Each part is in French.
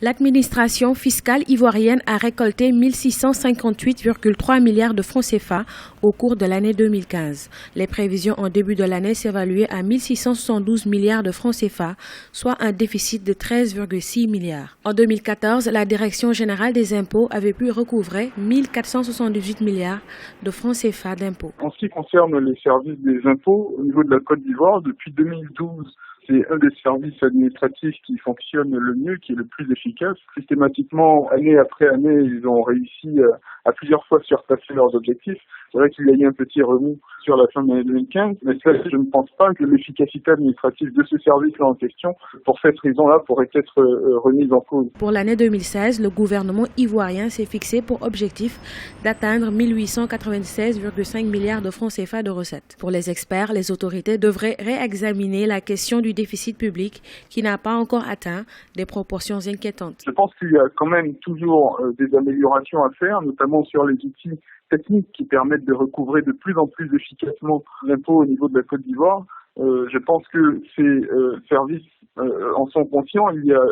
L'administration fiscale ivoirienne a récolté 1658,3 milliards de francs CFA au cours de l'année 2015. Les prévisions en début de l'année s'évaluaient à 1672 milliards de francs CFA, soit un déficit de 13,6 milliards. En 2014, la Direction générale des impôts avait pu recouvrer 1478 milliards de francs CFA d'impôts. En ce qui concerne les services des impôts, au niveau de la Côte d'Ivoire, depuis 2012, c'est un des services administratifs qui fonctionne le mieux, qui est le plus efficace. Systématiquement, année après année, ils ont réussi à plusieurs fois surpasser leurs objectifs. C'est vrai qu'il y a eu un petit remous sur la fin de l'année 2015, mais ça, je ne pense pas que l'efficacité administrative de ce service-là en question, pour cette raison-là, pourrait être remise en cause. Pour l'année 2016, le gouvernement ivoirien s'est fixé pour objectif d'atteindre 1896,5 milliards de francs CFA de recettes. Pour les experts, les autorités devraient réexaminer la question du déficit public qui n'a pas encore atteint des proportions inquiétantes. Je pense qu'il y a quand même toujours des améliorations à faire, notamment sur les outils techniques qui permettent de recouvrer de plus en plus efficacement l'impôt au niveau de la Côte d'Ivoire. Je pense que ces services en sont conscients. Il y a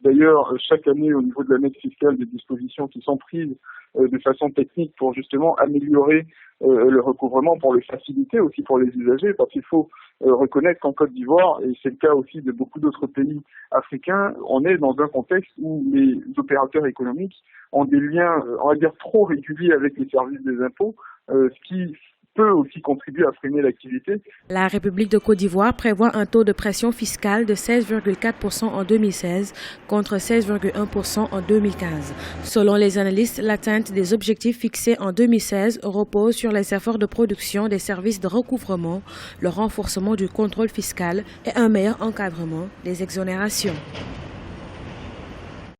d'ailleurs chaque année au niveau de la note fiscale des dispositions qui sont prises de façon technique pour justement améliorer le recouvrement, pour le faciliter aussi pour les usagers, parce qu'il faut reconnaître qu'en Côte d'Ivoire, et c'est le cas aussi de beaucoup d'autres pays africains, on est dans un contexte où les opérateurs économiques ont des liens, on va dire, trop réguliers avec les services des impôts, ce qui peut aussi contribuer à freiner l'activité. La République de Côte d'Ivoire prévoit un taux de pression fiscale de 16,4% en 2016 contre 16,1% en 2015. Selon les analystes, l'atteinte des objectifs fixés en 2016 repose sur les efforts de production des services de recouvrement, le renforcement du contrôle fiscal et un meilleur encadrement des exonérations.